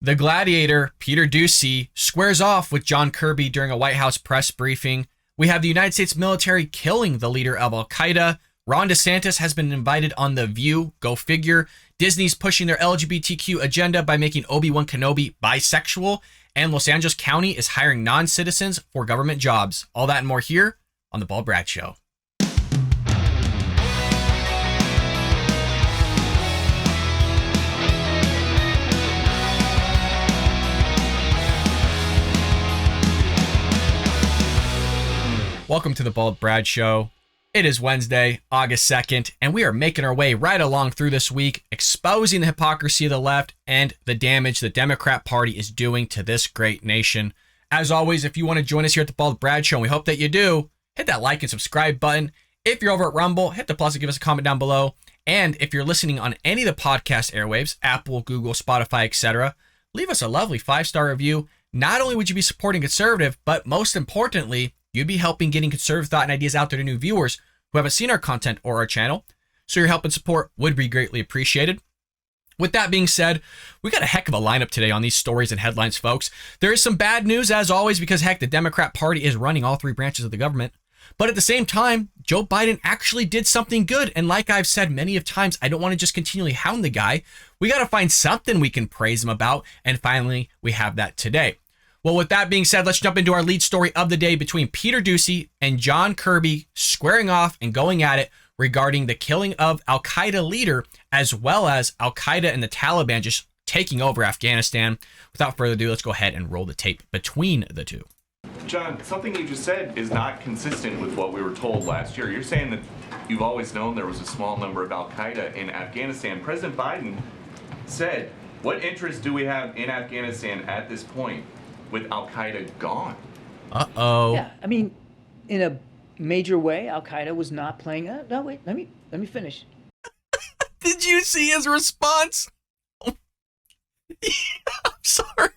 The gladiator, Peter Doocy, squares off with John Kirby during a White House press briefing. We have the United States military killing the leader of Al-Qaeda. Ron DeSantis has been invited on The View. Go figure. Disney's pushing their LGBTQ agenda by making Obi-Wan Kenobi bisexual. And Los Angeles County is hiring non-citizens for government jobs. All that and more here on The Bald Brad Show. Welcome to The Bald Brad Show. It is Wednesday, August 2nd, and we are making our way right along through this week, exposing the hypocrisy of the left and the damage the Democrat Party is doing to this great nation. As always, if you want to join us here at The Bald Brad Show, and we hope that you do, hit that like and subscribe button. If you're over at Rumble, hit the plus and give us a comment down below. And if you're listening on any of the podcast airwaves, Apple, Google, Spotify, etc., leave us a lovely 5-star review. Not only would you be supporting conservative, but most importantly, you'd be helping getting conservative thought and ideas out there to new viewers who haven't seen our content or our channel. So your help and support would be greatly appreciated. With that being said, we got a heck of a lineup today on these stories and headlines, folks. There is some bad news as always because heck, the Democrat Party is running all three branches of the government. But at the same time, Joe Biden actually did something good. And like I've said many of times, I don't want to just continually hound the guy. We got to find something we can praise him about. And finally, we have that today. Well, with that being said, let's jump into our lead story of the day between Peter Doocy and John Kirby squaring off and going at it regarding the killing of Al-Qaeda leader, as well as Al-Qaeda and the Taliban just taking over Afghanistan. Without further ado, let's go ahead and roll the tape between the two. John, something you just said is not consistent with what we were told last year. You're saying that you've always known there was a small number of Al-Qaeda in Afghanistan. President Biden said, what interest do we have in Afghanistan at this point with Al-Qaeda gone? Uh-oh. Yeah, I mean, in a major way, Al-Qaeda was not playing. No, wait, let me finish. Did you see his response? I'm sorry.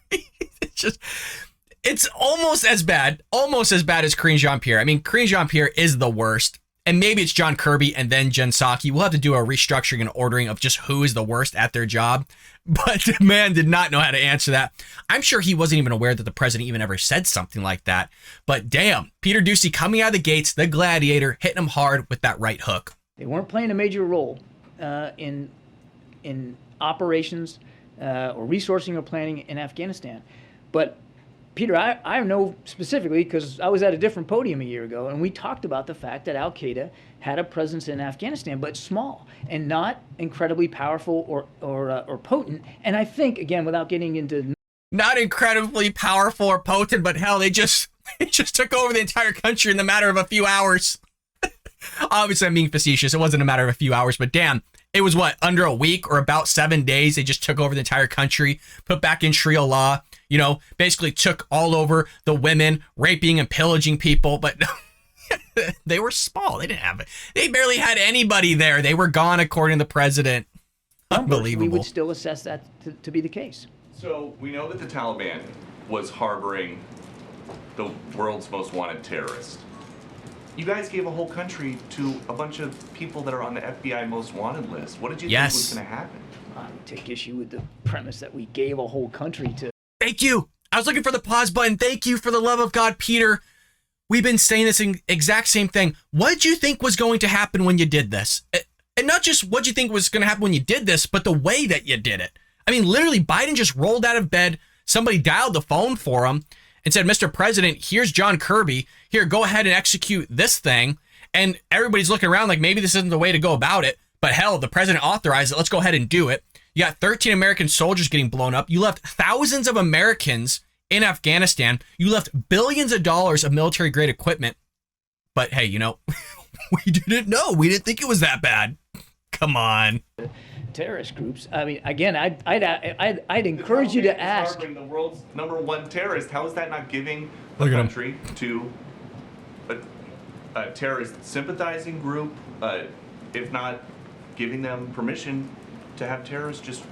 It's almost as bad as Karine Jean-Pierre. I mean, Karine Jean-Pierre is the worst. And maybe it's John Kirby and then Jen Psaki. We'll have to do a restructuring and ordering of just who is the worst at their job. But the man did not know how to answer that. I'm sure he wasn't even aware that the president even ever said something like that. But damn, Peter Doocy coming out of the gates, the gladiator, hitting him hard with that right hook. They weren't playing a major role in operations or resourcing or planning in Afghanistan. But Peter, I know specifically because I was at a different podium a year ago, and we talked about the fact that Al-Qaeda had a presence in Afghanistan, but small and not incredibly powerful or potent. And I think, again, without getting into not incredibly powerful or potent, but hell, they just took over the entire country in the matter of a few hours. Obviously, I'm being facetious. It wasn't a matter of a few hours, but damn, it was what, under a week or about 7 days? They just took over the entire country, put back in Sharia law. You know, basically took all over the women, raping and pillaging people, but they were small. They didn't have it. They barely had anybody there. They were gone, according to the president. Unbelievable. We would still assess that to be the case. So we know that the Taliban was harboring the world's most wanted terrorist. You guys gave a whole country to a bunch of people that are on the FBI most wanted list. What did you think was going to happen? I would take issue with the premise that we gave a whole country to. Thank you. I was looking for the pause button. Thank you, for the love of God, Peter. We've been saying this exact same thing. What did you think was going to happen when you did this? And not just what you think was going to happen when you did this, but the way that you did it. I mean, literally, Biden just rolled out of bed. Somebody dialed the phone for him and said, Mr. President, here's John Kirby. Here, go ahead and execute this thing. And everybody's looking around like maybe this isn't the way to go about it. But hell, the president authorized it. Let's go ahead and do it. You got 13 American soldiers getting blown up. You left thousands of Americans in Afghanistan. You left billions of dollars of military-grade equipment. But hey, you know, we didn't know. We didn't think it was that bad. Come on. Terrorist groups. I mean, again, I'd encourage you to ask. The world's #1 terrorist. How is that not giving the country to a terrorist sympathizing group? If not giving them permission to have terrorists just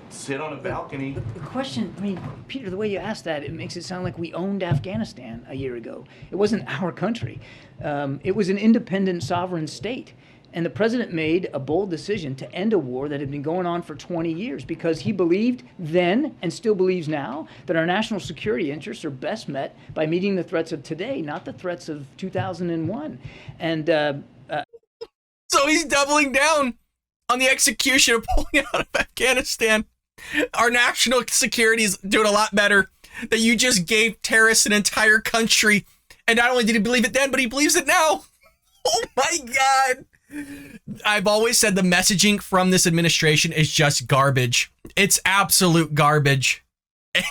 sit on a balcony. The question, I mean, Peter, the way you asked that, it makes it sound like we owned Afghanistan a year ago. It wasn't our country. It was an independent sovereign state. And the president made a bold decision to end a war that had been going on for 20 years because he believed then and still believes now that our national security interests are best met by meeting the threats of today, not the threats of 2001. And so he's doubling down on the execution of pulling out of Afghanistan. Our national security is doing a lot better. That you just gave terrorists an entire country. And not only did he believe it then, but he believes it now. Oh my God. I've always said the messaging from this administration is just garbage. It's absolute garbage. And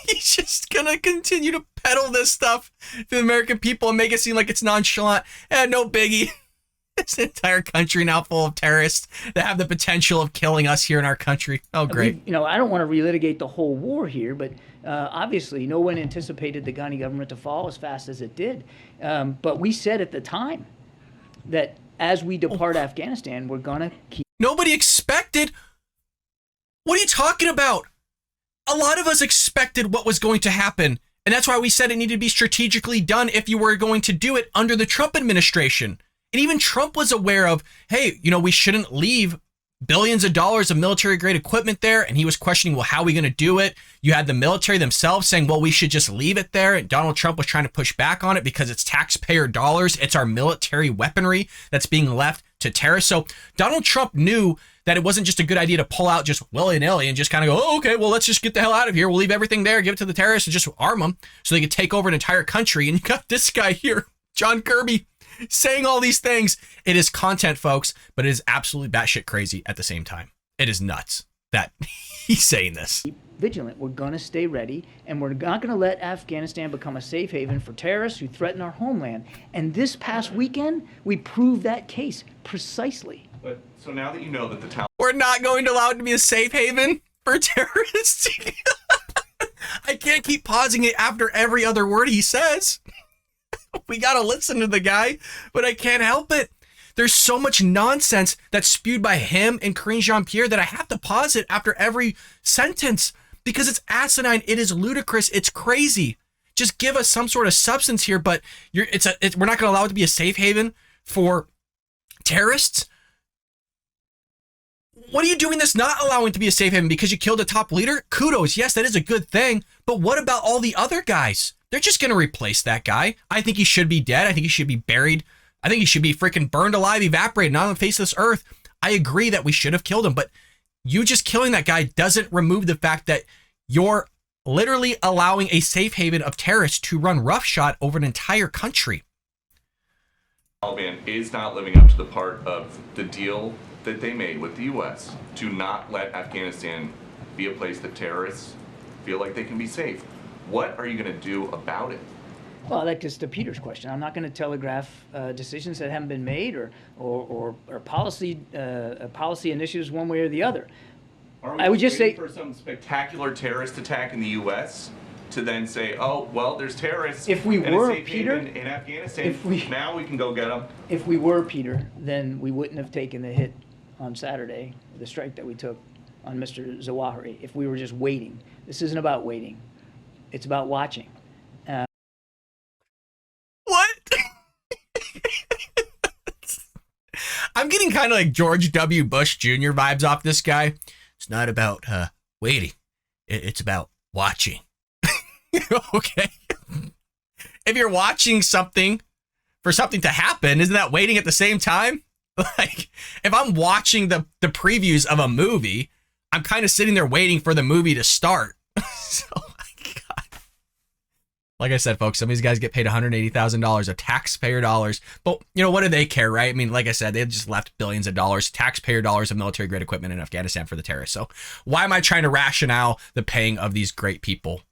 he's just going to continue to peddle this stuff to the American people and make it seem like it's nonchalant. And no biggie. It's an entire country now full of terrorists that have the potential of killing us here in our country. Oh, great. I don't want to relitigate the whole war here, but obviously no one anticipated the Ghani government to fall as fast as it did. But we said at the time that as we depart Afghanistan, we're going to keep... Nobody expected. What are you talking about? A lot of us expected what was going to happen. And that's why we said it needed to be strategically done if you were going to do it under the Trump administration. And even Trump was aware of, hey, we shouldn't leave billions of dollars of military grade equipment there. And he was questioning, well, how are we going to do it? You had the military themselves saying, well, we should just leave it there. And Donald Trump was trying to push back on it because it's taxpayer dollars. It's our military weaponry that's being left to terrorists. So Donald Trump knew that it wasn't just a good idea to pull out just willy-nilly and just kind of go, oh, okay, well, let's just get the hell out of here. We'll leave everything there, give it to the terrorists and just arm them so they could take over an entire country. And you got this guy here, John Kirby, saying all these things. It is content, folks, but it is absolutely batshit crazy at the same time. It is nuts that he's saying this. Vigilant. We're going to stay ready, and we're not going to let Afghanistan become a safe haven for terrorists who threaten our homeland. And this past weekend, we proved that case precisely. But so now that you know that the Taliban... We're not going to allow it to be a safe haven for terrorists. I can't keep pausing it after every other word he says. We got to listen to the guy, but I can't help it. There's so much nonsense that's spewed by him and Karine Jean-Pierre that I have to pause it after every sentence because it's asinine. It is ludicrous. It's crazy. Just give us some sort of substance here, but we're not going to allow it to be a safe haven for terrorists. What are you doing this not allowing it to be a safe haven because you killed a top leader? Kudos. Yes, that is a good thing. But what about all the other guys? They're just going to replace that guy. I think he should be dead. I think he should be buried. I think he should be freaking burned alive, evaporated, not on the face of this earth. I agree that we should have killed him, but you just killing that guy doesn't remove the fact that you're literally allowing a safe haven of terrorists to run roughshod over an entire country. Taliban is not living up to the part of the deal that they made with the U.S. to not let Afghanistan be a place that terrorists feel like they can be safe. What are you going to do about it? Well, that gets to Peter's question. I'm not going to telegraph decisions that haven't been made or policy initiatives one way or the other. I would just say for some spectacular terrorist attack in the U.S. to then say, oh, well, there's terrorists. If we were, Peter, in Afghanistan, now we can go get them. If we were, Peter, then we wouldn't have taken the hit on Saturday, the strike that we took on Mr. Zawahiri, if we were just waiting. This isn't about waiting. It's about watching. What? I'm getting kind of like George W. Bush Jr. vibes off this guy. It's not about waiting. It's about watching. Okay. If you're watching something for something to happen, isn't that waiting at the same time? Like, if I'm watching the previews of a movie, I'm kind of sitting there waiting for the movie to start. So, God. Like I said, folks, some of these guys get paid $180,000 of taxpayer dollars. But, what do they care, right? I mean, like I said, they just left billions of dollars, taxpayer dollars of military-grade equipment in Afghanistan for the terrorists. So why am I trying to rationale the paying of these great people?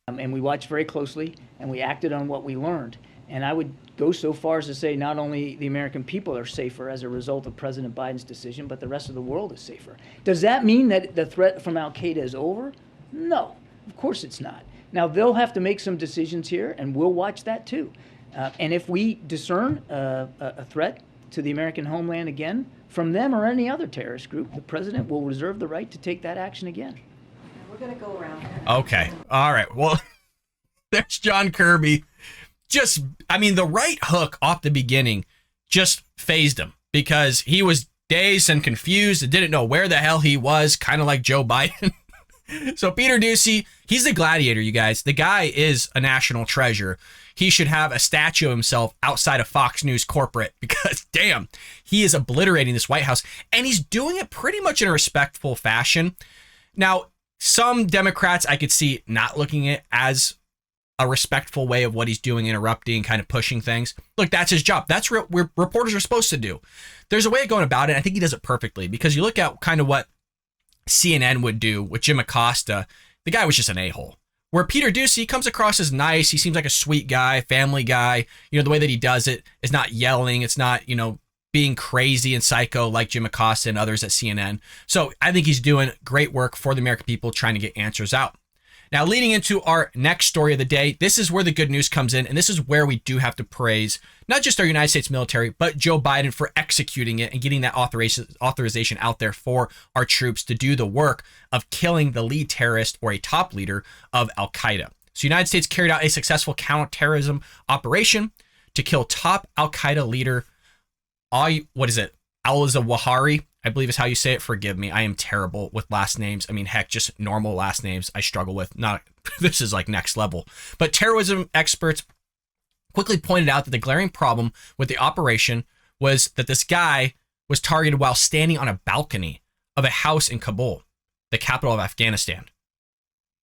And we watched very closely, and we acted on what we learned. And I would go so far as to say not only the American people are safer as a result of President Biden's decision, but the rest of the world is safer. Does that mean that the threat from al-Qaeda is over? No, of course it's not. Now, they'll have to make some decisions here, and we'll watch that too. And if we discern a threat to the American homeland again from them or any other terrorist group, the president will reserve the right to take that action again. We're going to go around. Okay. All right. Well, there's John Kirby. The right hook off the beginning just phased him because he was dazed and confused and didn't know where the hell he was, kind of like Joe Biden. So Peter Doocy, he's the gladiator, you guys. The guy is a national treasure. He should have a statue of himself outside of Fox News corporate because, damn, he is obliterating this White House. And he's doing it pretty much in a respectful fashion. Now, some Democrats I could see not looking at it as a respectful way of what he's doing, interrupting, kind of pushing things. Look, that's his job. That's what reporters are supposed to do. There's a way of going about it. I think he does it perfectly because you look at kind of what CNN would do with Jim Acosta. The guy was just an a-hole. Where Peter Doocy comes across as nice. He seems like a sweet guy, family guy. You know, the way that he does it is not yelling. It's not, you know, being crazy and psycho like Jim Acosta and others at CNN. So I think he's doing great work for the American people trying to get answers out. Now, leading into our next story of the day, this is where the good news comes in, and this is where we do have to praise not just our United States military, but Joe Biden for executing it and getting that authorization out there for our troops to do the work of killing the lead terrorist or a top leader of Al-Qaeda. So the United States carried out a successful counterterrorism operation to kill top Al-Qaeda leader, Al-Zawahiri, I believe is how you say it. Forgive me. I am terrible with last names. I mean, heck, just normal last names I struggle with. Not this is like next level. But terrorism experts quickly pointed out that the glaring problem with the operation was that this guy was targeted while standing on a balcony of a house in Kabul, the capital of Afghanistan.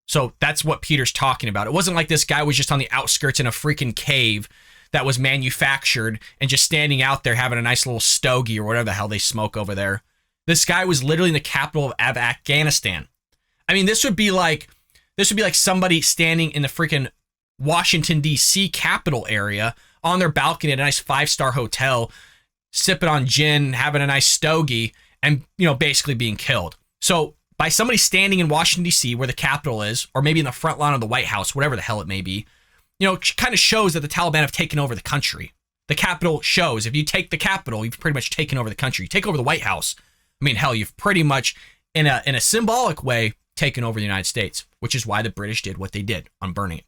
So that's what Peter's talking about. It wasn't like this guy was just on the outskirts in a freaking cave that was manufactured and just standing out there having a nice little stogie or whatever the hell they smoke over there. This guy was literally in the capital of Afghanistan. I mean, this would be like somebody standing in the freaking Washington, D.C. capital area on their balcony at a nice 5-star hotel, sipping on gin, having a nice stogie, and, you know, basically being killed. So by somebody standing in Washington, D.C., where the capital is, or maybe in the front lawn of the White House, whatever the hell it may be, you know, kind of shows that the Taliban have taken over the country. The capital shows. If you take the capital, you've pretty much taken over the country. You take over the White House, I mean, hell, you've pretty much, in a symbolic way, taken over the United States, which is why the British did what they did on burning it.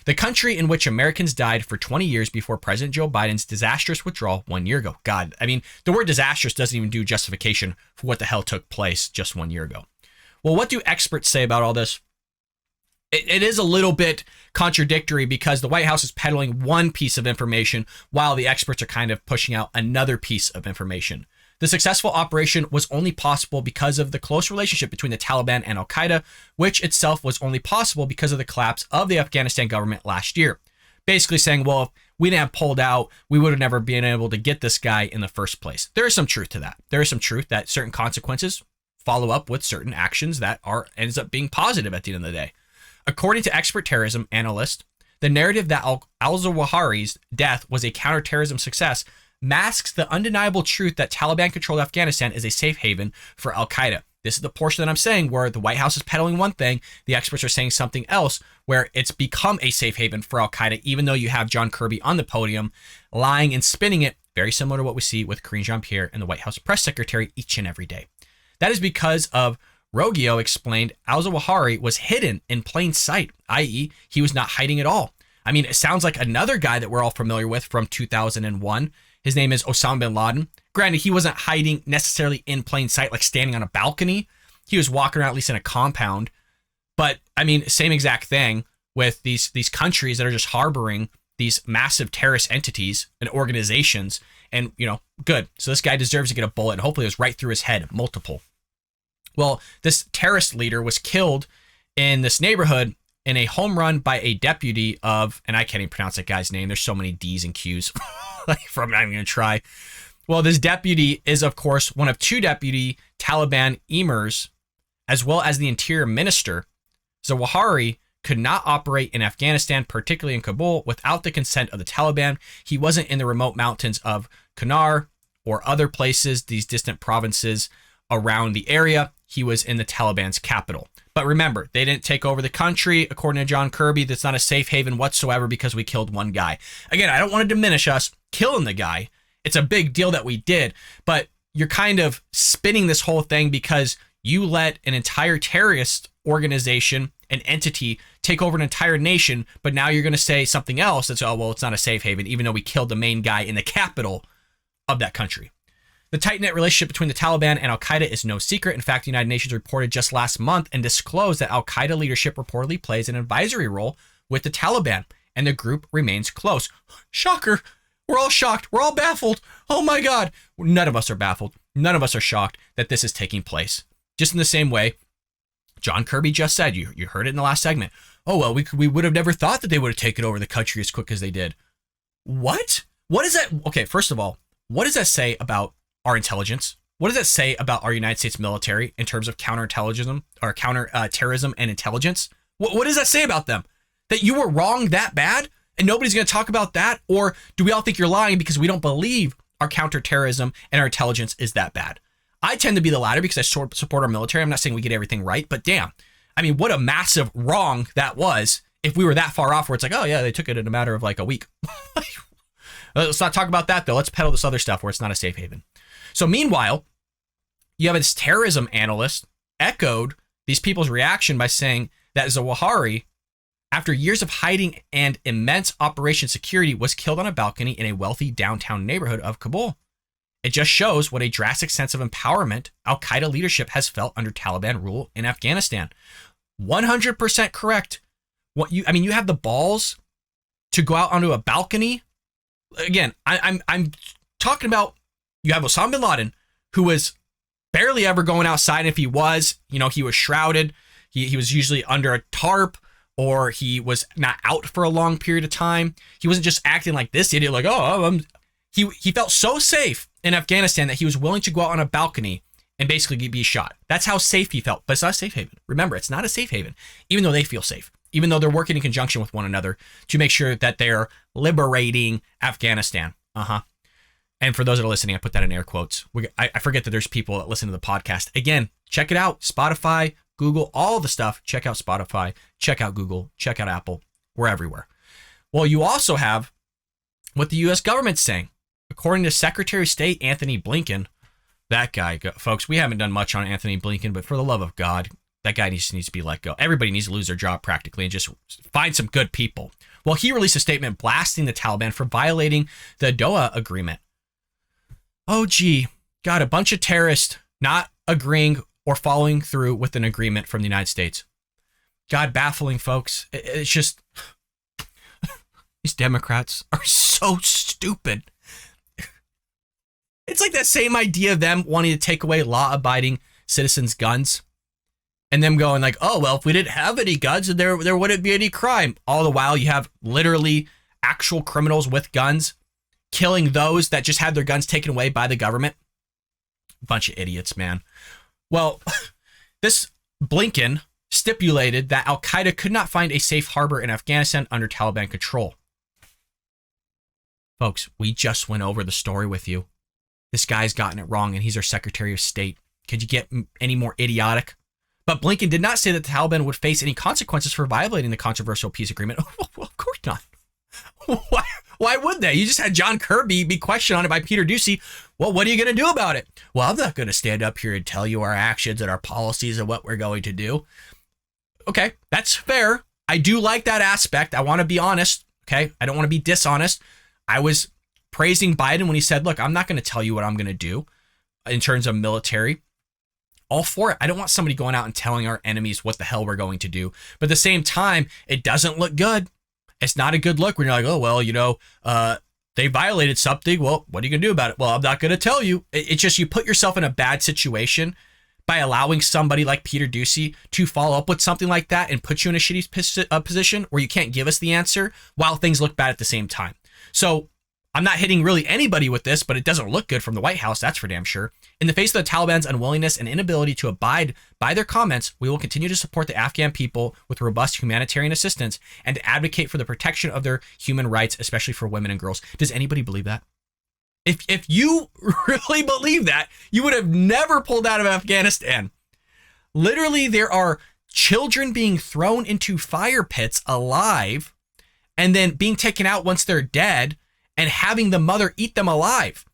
The country in which Americans died for 20 years before President Joe Biden's disastrous withdrawal 1 year ago. God, I mean, the word disastrous doesn't even do justification for what the hell took place just 1 year ago. Well, what do experts say about all this? It is a little bit contradictory because the White House is peddling one piece of information while the experts are kind of pushing out another piece of information. The successful operation was only possible because of the close relationship between the Taliban and Al-Qaeda, which itself was only possible because of the collapse of the Afghanistan government last year. Basically saying, well, if we didn't have pulled out, we would have never been able to get this guy in the first place. There is some truth to that. There is some truth that certain consequences follow up with certain actions that ends up being positive at the end of the day. According to expert terrorism analysts, the narrative that al-Zawahiri's death was a counterterrorism success masks the undeniable truth that Taliban-controlled Afghanistan is a safe haven for Al-Qaeda. This is the portion that I'm saying where the White House is peddling one thing, the experts are saying something else, where it's become a safe haven for Al-Qaeda, even though you have John Kirby on the podium lying and spinning it, very similar to what we see with Karine Jean-Pierre and the White House press secretary each and every day. That is because of Roggio explained al-Zawahiri was hidden in plain sight, i.e. he was not hiding at all. I mean, it sounds like another guy that we're all familiar with from 2001. His name is Osama bin Laden. Granted, he wasn't hiding necessarily in plain sight, like standing on a balcony. He was walking around at least in a compound. But I mean, same exact thing with these countries that are just harboring these massive terrorist entities and organizations. And, you know, good. So this guy deserves to get a bullet, and hopefully it was right through his head, multiple. Well, this terrorist leader was killed in this neighborhood in a home run by a deputy of, and I can't even pronounce that guy's name. There's so many D's and Q's. I'm not even going to try. Well, this deputy is, of course, one of two deputy Taliban emirs, as well as the interior minister. Zawahiri could not operate in Afghanistan, particularly in Kabul, without the consent of the Taliban. He wasn't in the remote mountains of Kunar or other places, these distant provinces around the area. He was in the Taliban's capital. But remember, they didn't take over the country. According to John Kirby, that's not a safe haven whatsoever because we killed one guy. Again, I don't want to diminish us killing the guy. It's a big deal that we did, but you're kind of spinning this whole thing because you let an entire terrorist organization, an entity, take over an entire nation, but now you're going to say something else that's, oh, well, it's not a safe haven, even though we killed the main guy in the capital of that country. The tight-knit relationship between the Taliban and al-Qaeda is no secret. In fact, the United Nations reported just last month and disclosed that al-Qaeda leadership reportedly plays an advisory role with the Taliban, and the group remains close. Shocker. We're all shocked. We're all baffled. Oh my God. None of us are baffled. None of us are shocked that this is taking place. Just in the same way John Kirby just said, you heard it in the last segment. Oh, well, we would have never thought that they would have taken over the country as quick as they did. What? What is that? Okay, first of all, what does that say about our intelligence? What does that say about our United States military in terms of counterintelligence or counterterrorism and intelligence? What does that say about them? That you were wrong that bad and nobody's going to talk about that? Or do we all think you're lying because we don't believe our counterterrorism and our intelligence is that bad? I tend to be the latter because I support our military. I'm not saying we get everything right, but damn. I mean, what a massive wrong that was if we were that far off where it's like, oh yeah, they took it in a matter of like a week. Let's not talk about that though. Let's peddle this other stuff where it's not a safe haven. So meanwhile, you have this terrorism analyst echoed these people's reaction by saying that Zawahiri, after years of hiding and immense operation security, was killed on a balcony in a wealthy downtown neighborhood of Kabul. It just shows what a drastic sense of empowerment al-Qaeda leadership has felt under Taliban rule in Afghanistan. 100% correct. You have the balls to go out onto a balcony. Again, I'm talking about, you have Osama bin Laden, who was barely ever going outside. If he was, he was shrouded. He was usually under a tarp, or he was not out for a long period of time. He wasn't just acting like this idiot, like, he felt so safe in Afghanistan that he was willing to go out on a balcony and basically be shot. That's how safe he felt. But it's not a safe haven. Remember, it's not a safe haven, even though they feel safe, even though they're working in conjunction with one another to make sure that they're liberating Afghanistan. And for those that are listening, I put that in air quotes. I forget that there's people that listen to the podcast. Again, check it out. Spotify, Google, all the stuff. Check out Spotify, check out Google, check out Apple. We're everywhere. Well, you also have what the U.S. government's saying. According to Secretary of State Anthony Blinken, that guy, folks, we haven't done much on Anthony Blinken, but for the love of God, that guy needs to be let go. Everybody needs to lose their job practically and just find some good people. Well, he released a statement blasting the Taliban for violating the Doha Agreement. Oh, gee, got a bunch of terrorists not agreeing or following through with an agreement from the United States. God, baffling, folks. It's just, these Democrats are so stupid. It's like that same idea of them wanting to take away law-abiding citizens' guns and them going like, oh, well, if we didn't have any guns, there wouldn't be any crime. All the while you have literally actual criminals with guns killing those that just had their guns taken away by the government. Bunch of idiots, man. Well, this Blinken stipulated that al-Qaeda could not find a safe harbor in Afghanistan under Taliban control. Folks, we just went over the story with you. This guy's gotten it wrong, and he's our Secretary of State. Could you get any more idiotic? But Blinken did not say that the Taliban would face any consequences for violating the controversial peace agreement. Well, of course not. Why would they? You just had John Kirby be questioned on it by Peter Doocy. Well, what are you going to do about it? Well, I'm not going to stand up here and tell you our actions and our policies and what we're going to do. Okay, that's fair. I do like that aspect. I want to be honest. Okay, I don't want to be dishonest. I was praising Biden when he said, look, I'm not going to tell you what I'm going to do in terms of military. All for it. I don't want somebody going out and telling our enemies what the hell we're going to do. But at the same time, it doesn't look good. It's not a good look when you're like, oh, well, they violated something. Well, what are you going to do about it? Well, I'm not going to tell you. It's just you put yourself in a bad situation by allowing somebody like Peter Doocy to follow up with something like that and put you in a shitty position where you can't give us the answer while things look bad at the same time. So I'm not hitting really anybody with this, but it doesn't look good from the White House, that's for damn sure. In the face of the Taliban's unwillingness and inability to abide by their comments, we will continue to support the Afghan people with robust humanitarian assistance and to advocate for the protection of their human rights, especially for women and girls. Does anybody believe that? If you really believe that, you would have never pulled out of Afghanistan. Literally, there are children being thrown into fire pits alive and then being taken out once they're dead and having the mother eat them alive.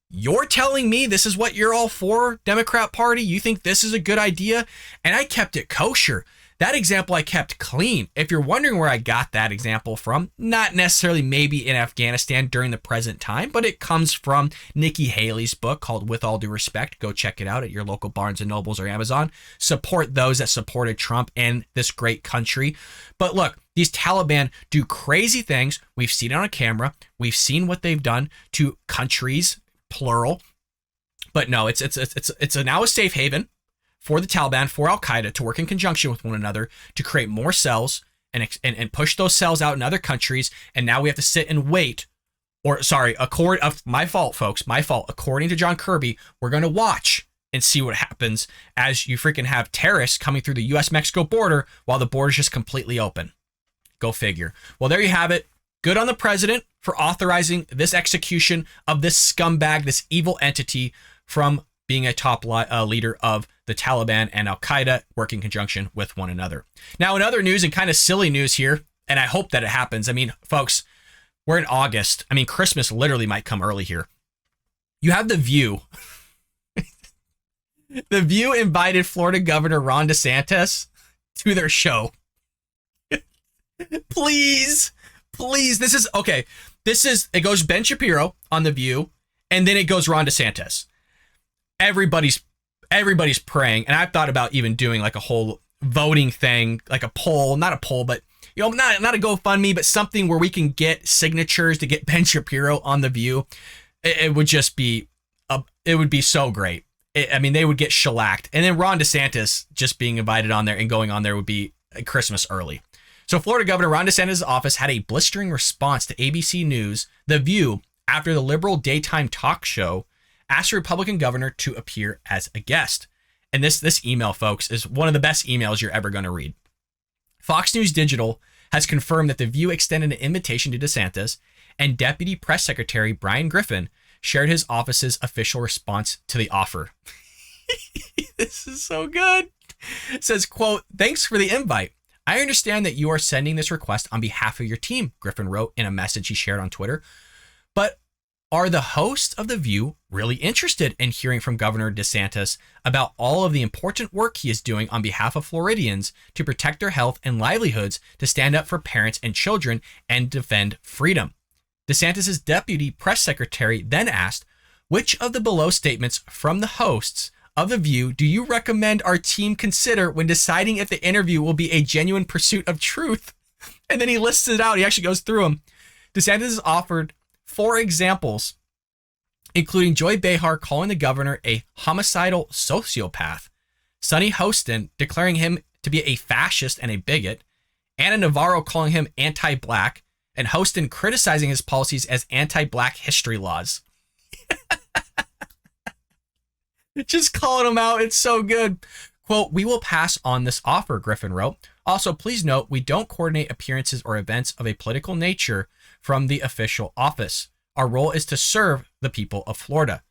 You're telling me this is what you're all for, Democrat Party? You think this is a good idea? And I kept it kosher. That example I kept clean. If you're wondering where I got that example from, not necessarily maybe in Afghanistan during the present time, but it comes from Nikki Haley's book called With All Due Respect. Go check it out at your local Barnes & Nobles or Amazon. Support those that supported Trump and this great country. But look, these Taliban do crazy things. We've seen it on camera. We've seen what they've done to countries, plural. But no, it's now a safe haven for the Taliban, for Al-Qaeda to work in conjunction with one another to create more cells and push those cells out in other countries. And now we have to sit and wait. My fault, folks. My fault. According to John Kirby, we're going to watch and see what happens as you freaking have terrorists coming through the U.S.-Mexico border while the border is just completely open. Go figure. Well, there you have it. Good on the president for authorizing this execution of this scumbag, this evil entity from being a top leader of the Taliban and Al-Qaeda, working in conjunction with one another. Now, in other news and kind of silly news here, and I hope that it happens. I mean, folks, we're in August. I mean, Christmas literally might come early here. You have The View. The View invited Florida Governor Ron DeSantis to their show. Please. It goes Ben Shapiro on The View, and then it goes Ron DeSantis. Everybody's praying, and I've thought about even doing like a whole voting thing, like a poll, not a poll, but not a GoFundMe, but something where we can get signatures to get Ben Shapiro on The View. It would just be, it would be so great. They would get shellacked, and then Ron DeSantis just being invited on there and going on there would be Christmas early. So Florida Governor Ron DeSantis' office had a blistering response to ABC News, The View, after the liberal daytime talk show asked the Republican governor to appear as a guest. And this email, folks, is one of the best emails you're ever going to read. Fox News Digital has confirmed that The View extended an invitation to DeSantis, and Deputy Press Secretary Brian Griffin shared his office's official response to the offer. This is so good. It says, quote, "Thanks for the invite. I understand that you are sending this request on behalf of your team," Griffin wrote in a message he shared on Twitter. But are the hosts of The View really interested in hearing from Governor DeSantis about all of the important work he is doing on behalf of Floridians to protect their health and livelihoods, to stand up for parents and children, and defend freedom? DeSantis' deputy press secretary then asked, "Which of the below statements from the hosts of The View do you recommend our team consider when deciding if the interview will be a genuine pursuit of truth?" And then he lists it out. He actually goes through them. DeSantis has offered 4 examples, including Joy Behar calling the governor a homicidal sociopath, Sonny Hostin declaring him to be a fascist and a bigot, Anna Navarro calling him anti-black, and Hostin criticizing his policies as anti-black history laws. Just calling him out. It's so good. Quote, "We will pass on this offer," Griffin wrote. "Also, please note, we don't coordinate appearances or events of a political nature from the official office. Our role is to serve the people of Florida."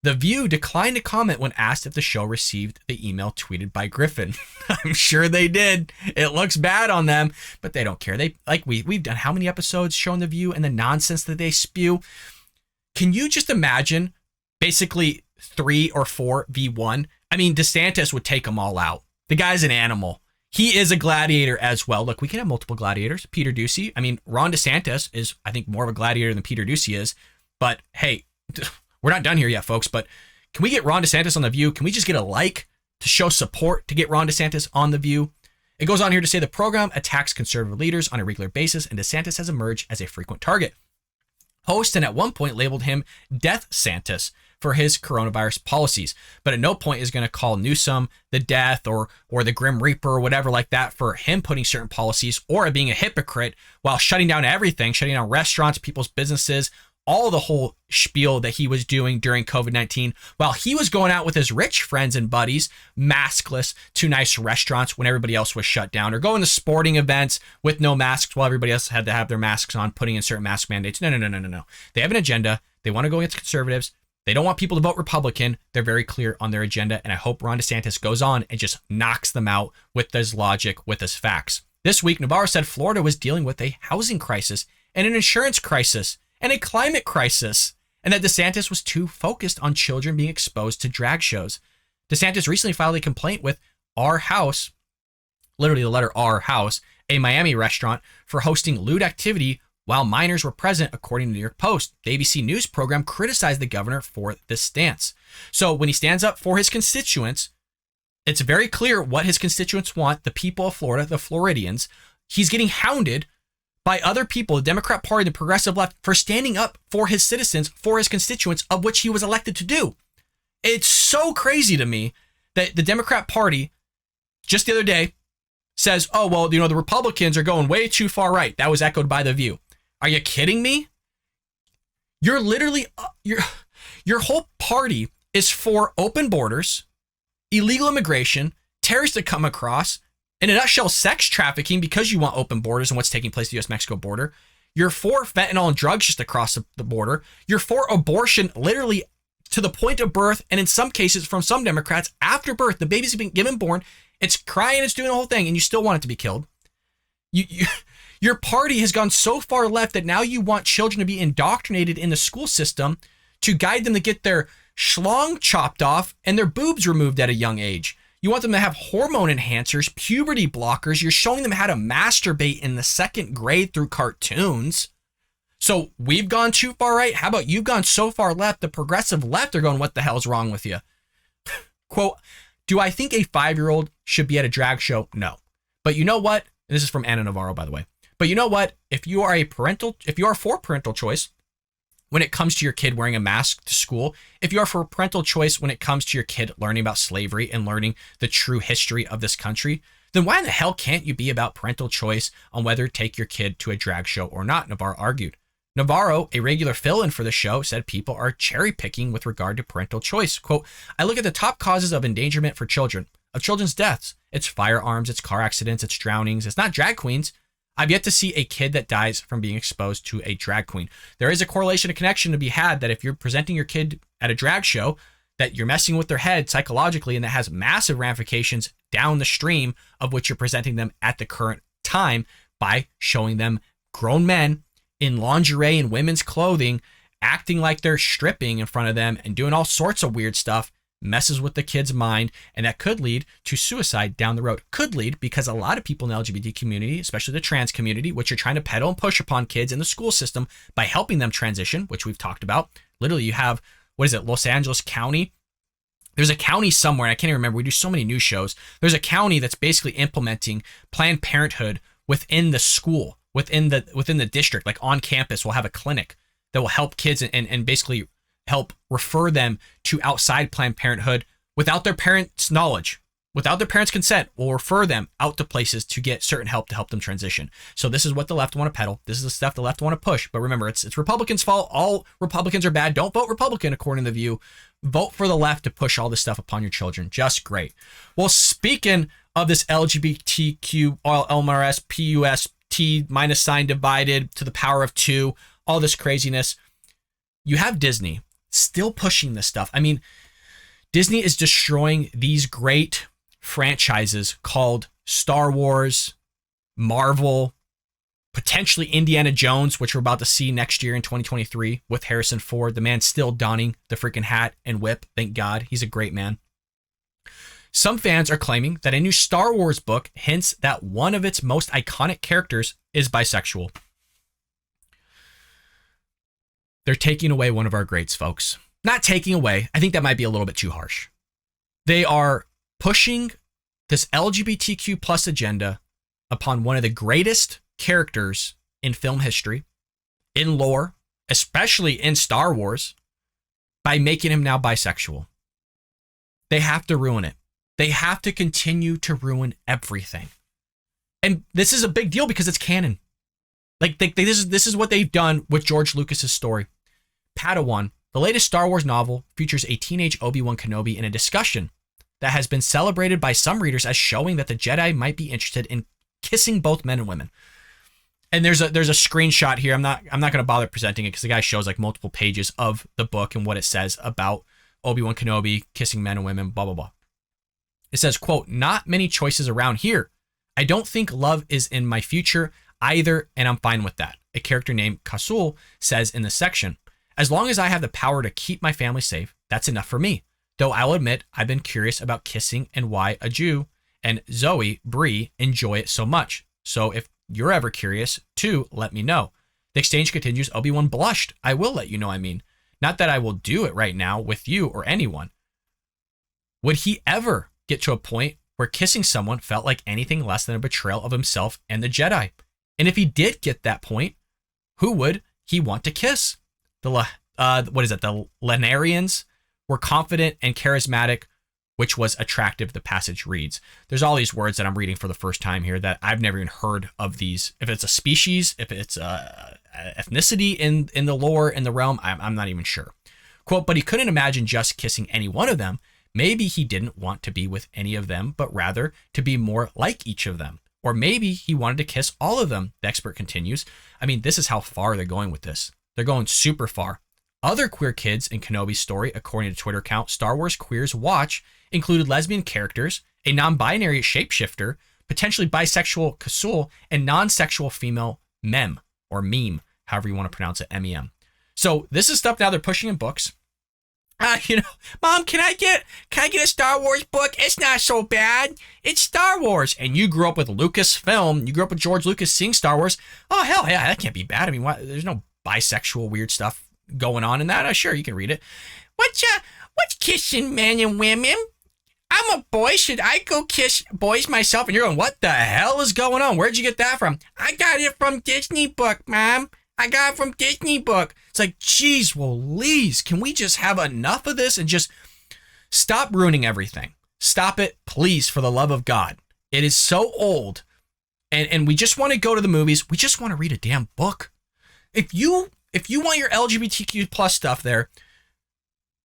The View declined to comment when asked if the show received the email tweeted by Griffin. I'm sure they did. It looks bad on them, but they don't care. We've done how many episodes showing The View and the nonsense that they spew. Can you just imagine basically 3 or 4v1? I mean, DeSantis would take them all out. The guy's an animal. He is a gladiator as well. Look, we can have multiple gladiators. Peter Ducey. I mean, Ron DeSantis is, I think, more of a gladiator than Peter Ducey is. But hey, we're not done here yet, folks. But can we get Ron DeSantis on The View? Can we just get a like to show support to get Ron DeSantis on The View? It goes on here to say the program attacks conservative leaders on a regular basis, and DeSantis has emerged as a frequent target. Hostin at one point labeled him Death Santis for his coronavirus policies, but at no point is going to call Newsom the Death or the Grim Reaper or whatever like that for him putting certain policies or being a hypocrite while shutting down everything, shutting down restaurants, people's businesses, all the whole spiel that he was doing during COVID-19 while he was going out with his rich friends and buddies, maskless, to nice restaurants when everybody else was shut down, or going to sporting events with no masks while everybody else had to have their masks on, putting in certain mask mandates. No. They have an agenda. They want to go against conservatives. They don't want people to vote Republican. They're very clear on their agenda, and I hope Ron DeSantis goes on and just knocks them out with his logic, with his facts. This week, Navarro said Florida was dealing with a housing crisis and an insurance crisis and a climate crisis, and that DeSantis was too focused on children being exposed to drag shows. DeSantis recently filed a complaint with Our House literally the letter R, house, a Miami restaurant for hosting lewd activity while minors were present, according to the New York Post. The ABC News program criticized the governor for this stance. So when he stands up for his constituents, it's very clear what his constituents want, the people of Florida, the Floridians. He's getting hounded by other people, the Democrat Party, the progressive left, for standing up for his citizens, for his constituents, of which he was elected to do. It's so crazy to me that the Democrat Party, just the other day, says, oh, well, you know, the Republicans are going way too far right. That was echoed by The View. Are you kidding me? You're literally, your whole party is for open borders, illegal immigration, terrorists to come across, in a nutshell, sex trafficking, because you want open borders and what's taking place at the U.S.-Mexico border. You're for fentanyl and drugs just across the border. You're for abortion literally to the point of birth, and in some cases, from some Democrats, after birth, the baby's been given born, it's crying, it's doing the whole thing, and you still want it to be killed. Your party has gone so far left that now you want children to be indoctrinated in the school system to guide them to get their schlong chopped off and their boobs removed at a young age. You want them to have hormone enhancers, puberty blockers. You're showing them how to masturbate in the 2nd grade through cartoons. So we've gone too far right. How about you've gone so far left, the progressive left are going, what the hell's wrong with you? Quote, do I think a 5-year-old should be at a drag show? No. But you know what? This is from Anna Navarro, by the way. But you know what? If you are for parental choice when it comes to your kid wearing a mask to school, if you are for parental choice when it comes to your kid learning about slavery and learning the true history of this country, then why in the hell can't you be about parental choice on whether to take your kid to a drag show or not? Navarro argued. Navarro, a regular fill-in for the show, said people are cherry picking with regard to parental choice. Quote, I look at the top causes of endangerment for children, of children's deaths. It's firearms, it's car accidents, it's drownings. It's not drag queens. I've yet to see a kid that dies from being exposed to a drag queen. There is a correlation, a connection to be had that if you're presenting your kid at a drag show, that you're messing with their head psychologically, and that has massive ramifications down the stream of which you're presenting them at the current time by showing them grown men in lingerie and women's clothing, acting like they're stripping in front of them and doing all sorts of weird stuff, messes with the kid's mind, and that could lead to suicide down the road. Could lead because a lot of people in the LGBT community, especially the trans community, which are trying to peddle and push upon kids in the school system by helping them transition, which we've talked about. Literally, you have, what is it, Los Angeles County? There's a county somewhere, and I can't even remember. We do so many news shows. There's a county that's basically implementing Planned Parenthood within the school, within the district, like on campus. We'll have a clinic that will help kids and basically help refer them to outside Planned Parenthood without their parents' knowledge, without their parents' consent. We'll refer them out to places to get certain help to help them transition. So this is what the left want to peddle. This is the stuff the left want to push. But remember, it's Republicans' fault. All Republicans are bad. Don't vote Republican, according to The View. Vote for the left to push all this stuff upon your children. Just great. Well, speaking of this LGBTQ, LMRS, PUST, minus sign divided to the power of 2, all this craziness, you have Disney still pushing this stuff. I mean, Disney is destroying these great franchises called Star Wars, Marvel, potentially Indiana Jones, which we're about to see next year in 2023 with Harrison Ford, the man still donning the freaking hat and whip. Thank God. He's a great man. Some fans are claiming that a new Star Wars book hints that one of its most iconic characters is bisexual. They're taking away one of our greats, folks. Not taking away. I think that might be a little bit too harsh. They are pushing this LGBTQ plus agenda upon one of the greatest characters in film history, in lore, especially in Star Wars, by making him now bisexual. They have to ruin it. They have to continue to ruin everything. And this is a big deal because it's canon. Like this is what they've done with George Lucas's story. Padawan, the latest Star Wars novel, features a teenage Obi-Wan Kenobi in a discussion that has been celebrated by some readers as showing that the Jedi might be interested in kissing both men and women. And there's a screenshot here. I'm not going to bother presenting it because the guy shows like multiple pages of the book and what it says about Obi-Wan Kenobi kissing men and women, blah, blah, blah. It says, quote, not many choices around here. I don't think love is in my future either, and I'm fine with that. A character named Kasul says in the section, as long as I have the power to keep my family safe, that's enough for me. Though I'll admit I've been curious about kissing and why a Jew and Zoe, Bree, enjoy it so much. So if you're ever curious, too, let me know. The exchange continues. Obi-Wan blushed. I will let you know, I mean. Not that I will do it right now with you or anyone. Would he ever get to a point where kissing someone felt like anything less than a betrayal of himself and the Jedi? And if he did get that point, who would he want to kiss? The Lenarians were confident and charismatic, which was attractive, the passage reads. There's all these words that I'm reading for the first time here that I've never even heard of these. If it's a species, if it's a ethnicity in the lore, in the realm, I'm not even sure. Quote, but he couldn't imagine just kissing any one of them. Maybe he didn't want to be with any of them, but rather to be more like each of them. Or maybe he wanted to kiss all of them, the expert continues. I mean, this is how far they're going with this. They're going super far. Other queer kids in Kenobi's story, according to Twitter account Star Wars Queers Watch, included lesbian characters, a non-binary shapeshifter, potentially bisexual Kasul, and non-sexual female mem, or meme, however you want to pronounce it, M-E-M. So this is stuff now they're pushing in books. Mom, can I get a Star Wars book? It's not so bad. It's Star Wars. And you grew up with Lucasfilm. You grew up with George Lucas seeing Star Wars. Oh, hell yeah, that can't be bad. I mean, there's no bisexual weird stuff going on in that. Sure, you can read it. What's kissing men and women? I'm a boy. Should I go kiss boys myself? And you're going, what the hell is going on? Where'd you get that from? I got it from Disney book, Mom. I got it from Disney book. It's like, geez, Louise, can we just have enough of this and just stop ruining everything? Stop it, please, for the love of God. It is so old. And we just want to go to the movies. We just want to read a damn book. If you want your LGBTQ plus stuff there,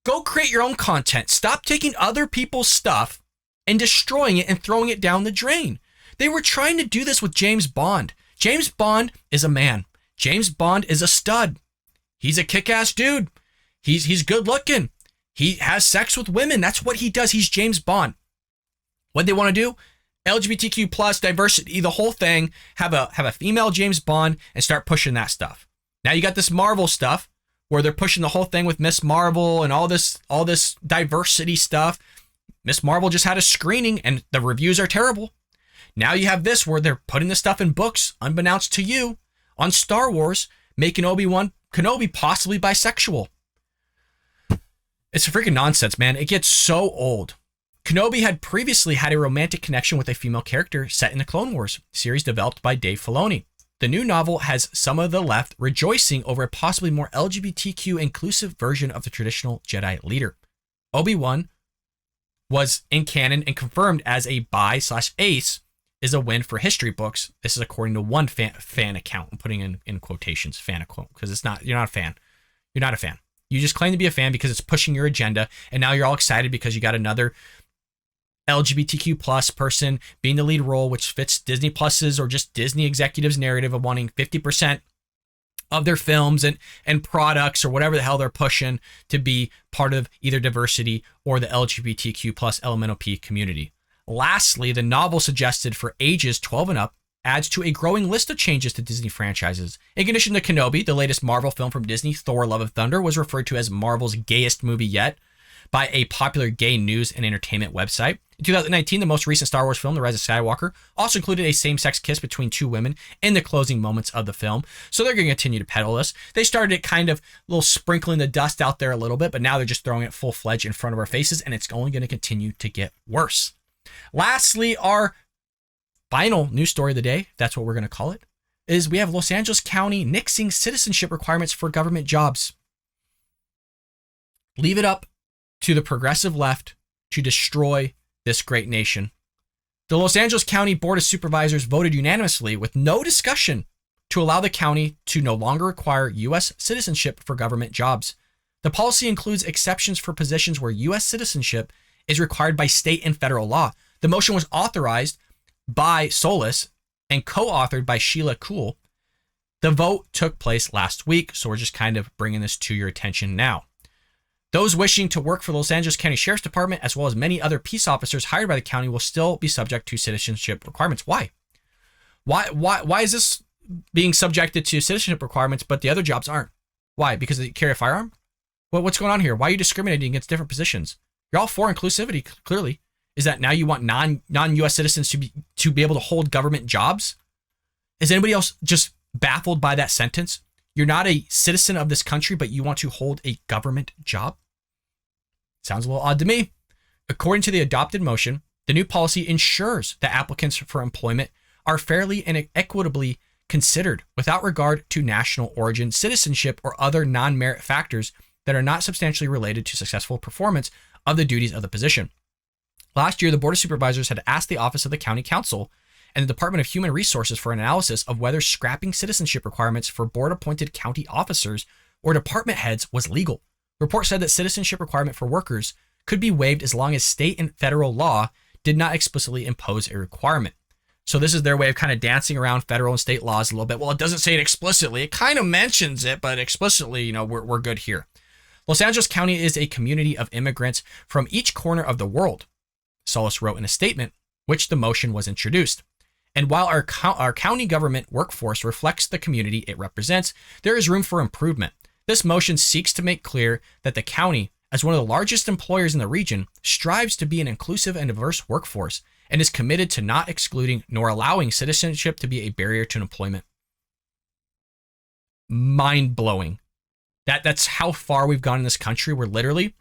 go create your own content. Stop taking other people's stuff and destroying it and throwing it down the drain. They were trying to do this with James Bond. James Bond is a man. James Bond is a stud. He's a kick-ass dude. He's good looking. He has sex with women. That's what he does. He's James Bond. What they want to do? LGBTQ plus diversity, the whole thing. Have a female James Bond and start pushing that stuff. Now you got this Marvel stuff where they're pushing the whole thing with Miss Marvel and all this diversity stuff. Miss Marvel just had a screening and the reviews are terrible. Now you have this where they're putting this stuff in books, unbeknownst to you, on Star Wars, making Obi-Wan Kenobi possibly bisexual. It's freaking nonsense, man. It gets so old. Kenobi had previously had a romantic connection with a female character set in the Clone Wars series developed by Dave Filoni. The new novel has some of the left rejoicing over a possibly more LGBTQ inclusive version of the traditional Jedi leader. Obi-Wan was in canon and confirmed as a bi/ace is a win for history books. This is according to one fan account. I'm putting in quotations, fan account, because you're not a fan. You're not a fan. You just claim to be a fan because it's pushing your agenda, and now you're all excited because you got another LGBTQ plus person being the lead role, which fits Disney Plus's or just Disney executives' narrative of wanting 50% of their films and products or whatever the hell they're pushing to be part of either diversity or the LGBTQ plus elemental P community. Lastly, the novel suggested for ages 12 and up adds to a growing list of changes to Disney franchises. In addition to Kenobi, the latest Marvel film from Disney, Thor: Love and Thunder, was referred to as Marvel's gayest movie yet by a popular gay news and entertainment website. In 2019, the most recent Star Wars film, The Rise of Skywalker, also included a same-sex kiss between two women in the closing moments of the film. So they're going to continue to peddle this. They started it kind of a little sprinkling the dust out there a little bit, but now they're just throwing it full-fledged in front of our faces, and it's only going to continue to get worse. Lastly, our final news story of the day, if that's what we're going to call it, is we have Los Angeles County nixing citizenship requirements for government jobs. Leave it up to the progressive left to destroy this great nation. The Los Angeles County Board of Supervisors voted unanimously with no discussion to allow the county to no longer require U.S. citizenship for government jobs. The policy includes exceptions for positions where U.S. citizenship is required by state and federal law. The motion was authorized by Solis and co-authored by Sheila Kuhl. The vote took place last week, so we're just kind of bringing this to your attention now. Those wishing to work for the Los Angeles County Sheriff's Department, as well as many other peace officers hired by the county, will still be subject to citizenship requirements. Why? Why is this being subjected to citizenship requirements, but the other jobs aren't? Why? Because they carry a firearm? What's going on here? Why are you discriminating against different positions? You're all for inclusivity, clearly. Is that now you want non-US citizens to be able to hold government jobs? Is anybody else just baffled by that sentence? You're not a citizen of this country, but you want to hold a government job? Sounds a little odd to me. According to the adopted motion, the new policy ensures that applicants for employment are fairly and equitably considered without regard to national origin, citizenship, or other non-merit factors that are not substantially related to successful performance of the duties of the position. Last year, the Board of Supervisors had asked the Office of the County Council and the Department of Human Resources for an analysis of whether scrapping citizenship requirements for board-appointed county officers or department heads was legal. The report said that citizenship requirement for workers could be waived as long as state and federal law did not explicitly impose a requirement. So this is their way of kind of dancing around federal and state laws a little bit. Well, it doesn't say it explicitly. It kind of mentions it, but explicitly, we're good here. Los Angeles County is a community of immigrants from each corner of the world, Solis wrote in a statement, which the motion was introduced. And while our county government workforce reflects the community it represents, there is room for improvement. This motion seeks to make clear that the county, as one of the largest employers in the region, strives to be an inclusive and diverse workforce and is committed to not excluding nor allowing citizenship to be a barrier to employment. Mind-blowing. That's how far we've gone in this country, where literally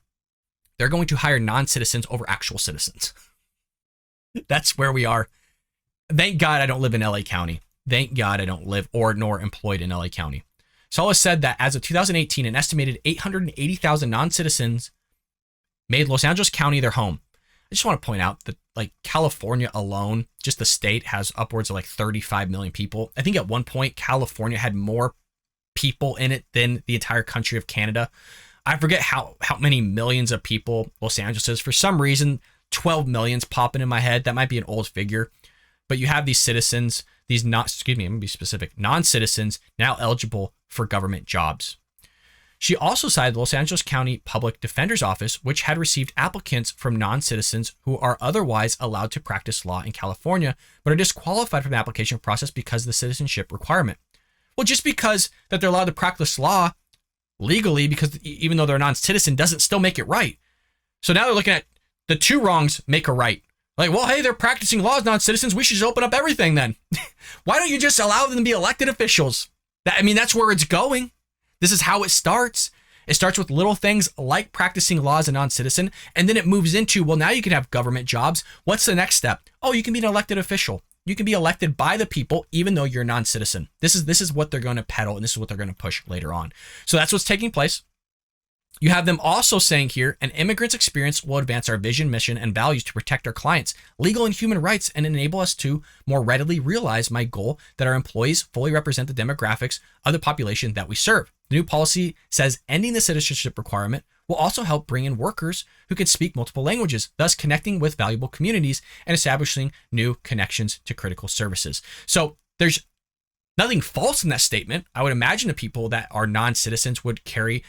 they're going to hire non-citizens over actual citizens. That's where we are. Thank God I don't live in LA County. Thank God I don't live nor employed in LA County. Solis said that as of 2018, an estimated 880,000 non-citizens made Los Angeles County their home. I just want to point out that California alone, just the state, has upwards of 35 million people. I think at one point California had more people in it than the entire country of Canada. I forget how many millions of people Los Angeles is. For some reason, 12 million's popping in my head. That might be an old figure. But you have these citizens, I'm going to be specific, non-citizens now eligible for government jobs. She also cited the Los Angeles County Public Defender's Office, which had received applicants from non-citizens who are otherwise allowed to practice law in California, but are disqualified from the application process because of the citizenship requirement. Well, just because that they're allowed to practice law legally, because even though they're a non-citizen, doesn't still make it right. So now they're looking at the two wrongs make a right. Well, hey, they're practicing law as non-citizens. We should just open up everything then. Why don't you just allow them to be elected officials? That's where it's going. This is how it starts. It starts with little things like practicing law as a non-citizen, and then it moves into, well, now you can have government jobs. What's the next step? Oh, you can be an elected official. You can be elected by the people, even though you're a non-citizen. This is what they're going to peddle, and this is what they're going to push later on. So that's what's taking place. You have them also saying here, an immigrant's experience will advance our vision, mission, and values to protect our clients' legal and human rights and enable us to more readily realize my goal that our employees fully represent the demographics of the population that we serve. The new policy says ending the citizenship requirement will also help bring in workers who can speak multiple languages, thus connecting with valuable communities and establishing new connections to critical services. So there's nothing false in that statement. I would imagine the people that are non-citizens would carry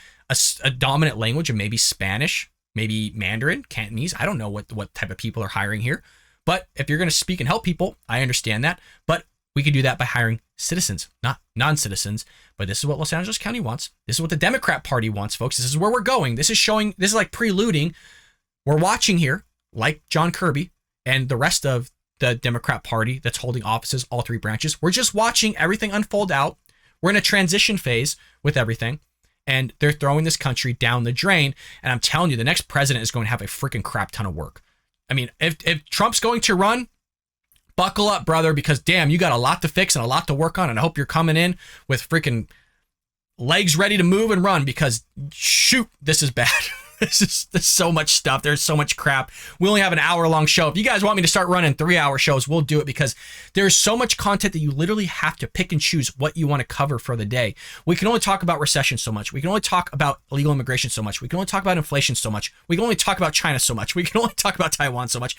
a dominant language of maybe Spanish, maybe Mandarin, Cantonese. I don't know what type of people are hiring here. But if you're going to speak and help people, I understand that. But we could do that by hiring citizens, not non-citizens. But this is what Los Angeles County wants. This is what the Democrat Party wants, folks. This is where we're going. This is like preluding. We're watching here, like John Kirby and the rest of the Democrat Party that's holding offices, all three branches. We're just watching everything unfold out. We're in a transition phase with everything. And they're throwing this country down the drain. And I'm telling you, the next president is going to have a freaking crap ton of work. If Trump's going to run, buckle up, brother, because damn, you got a lot to fix and a lot to work on. And I hope you're coming in with freaking legs ready to move and run, because shoot, this is bad. There's so much stuff. There's so much crap. We only have an hour-long show. If you guys want me to start running 3-hour shows, we'll do it, because there's so much content that you literally have to pick and choose what you want to cover for the day. We can only talk about recession so much. We can only talk about illegal immigration so much. We can only talk about inflation so much. We can only talk about China so much. We can only talk about Taiwan so much.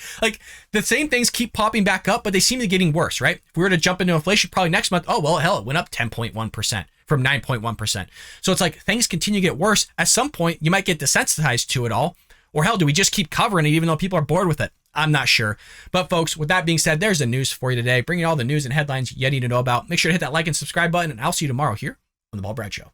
The same things keep popping back up, but they seem to be getting worse, right? If we were to jump into inflation probably next month, oh, well, hell, it went up 10.1%. from 9.1%. So it's things continue to get worse. At some point, you might get desensitized to it all. Or hell, do we just keep covering it even though people are bored with it? I'm not sure. But folks, with that being said, there's the news for you today. Bringing all the news and headlines you need to know about. Make sure to hit that like and subscribe button, and I'll see you tomorrow here on The Bald Brad Show.